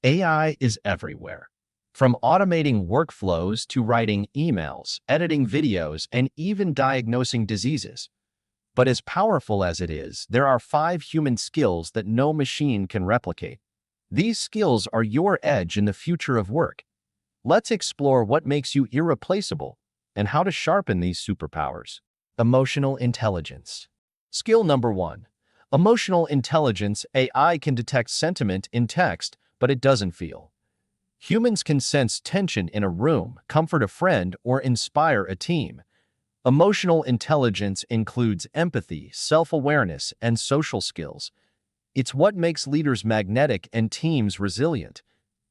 AI is everywhere. From automating workflows to writing emails, editing videos, and even diagnosing diseases. But as powerful as it is, there are 5 human skills that no machine can replicate. These skills are your edge in the future of work. Let's explore what makes you irreplaceable and how to sharpen these superpowers. Emotional intelligence. Skill number 1. Emotional intelligence. AI can detect sentiment in text, but it doesn't feel. Humans can sense tension in a room, comfort a friend, or inspire a team. Emotional intelligence includes empathy, self-awareness, and social skills. It's what makes leaders magnetic and teams resilient.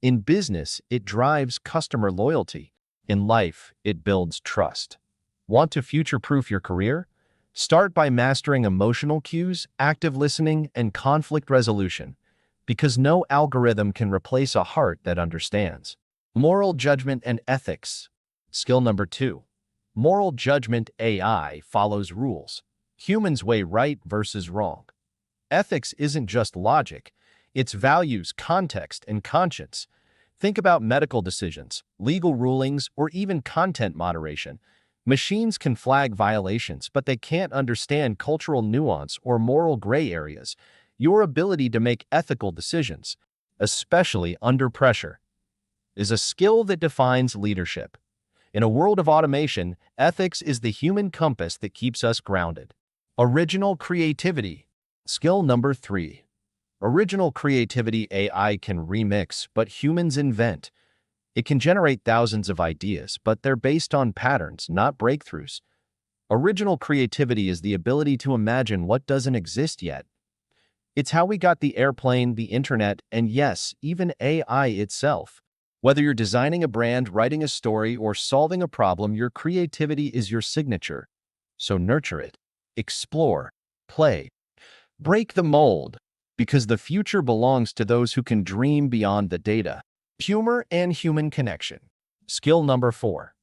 In business, it drives customer loyalty. In life, it builds trust. Want to future-proof your career? Start by mastering emotional cues, active listening, and conflict resolution, because no algorithm can replace a heart that understands. Moral judgment and ethics. Skill number 2. Moral judgment. AI follows rules. Humans weigh right versus wrong. Ethics isn't just logic, it's values, context, and conscience. Think about medical decisions, legal rulings, or even content moderation. Machines can flag violations, but they can't understand cultural nuance or moral gray areas. Your ability to make ethical decisions, especially under pressure, is a skill that defines leadership. In a world of automation, ethics is the human compass that keeps us grounded. Original creativity. Skill number 3. Original creativity. AI can remix, but humans invent. It can generate thousands of ideas, but they're based on patterns, not breakthroughs. Original creativity is the ability to imagine what doesn't exist yet. It's how we got the airplane, the internet, and yes, even AI itself. Whether you're designing a brand, writing a story, or solving a problem, your creativity is your signature. So nurture it. Explore. Play. Break the mold, because the future belongs to those who can dream beyond the data. Humor and human connection. Skill number 4.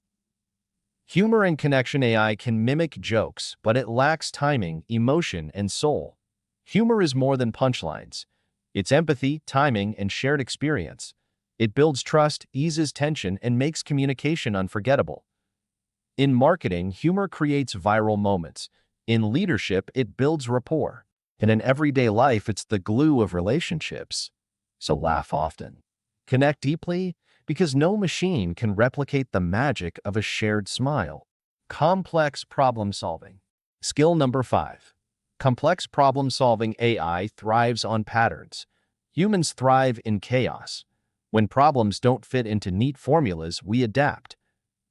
Humor and connection. AI can mimic jokes, but it lacks timing, emotion, and soul. Humor is more than punchlines. It's empathy, timing, and shared experience. It builds trust, eases tension, and makes communication unforgettable. In marketing, humor creates viral moments. In leadership, it builds rapport. And in everyday life, it's the glue of relationships. So laugh often. Connect deeply, because no machine can replicate the magic of a shared smile. Complex problem solving. Skill number 5. Complex problem solving. AI thrives on patterns. Humans thrive in chaos. When problems don't fit into neat formulas, we adapt.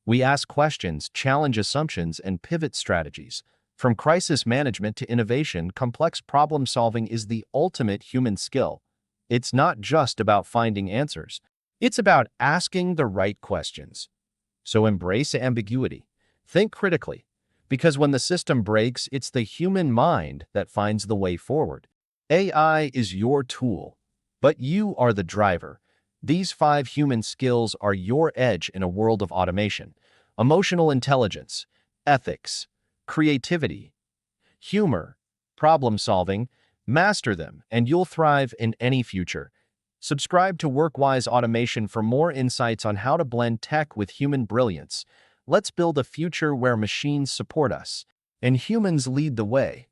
We ask questions, challenge assumptions, and pivot strategies. From crisis management to innovation, complex problem solving is the ultimate human skill. It's not just about finding answers. It's about asking the right questions. So embrace ambiguity. Think critically, because when the system breaks, it's the human mind that finds the way forward. AI is your tool, but you are the driver. These 5 human skills are your edge in a world of automation. Emotional intelligence, ethics, creativity, humor, problem solving. Master them, and you'll thrive in any future. Subscribe to WorkWise Automation for more insights on how to blend tech with human brilliance. Let's build a future where machines support us and humans lead the way.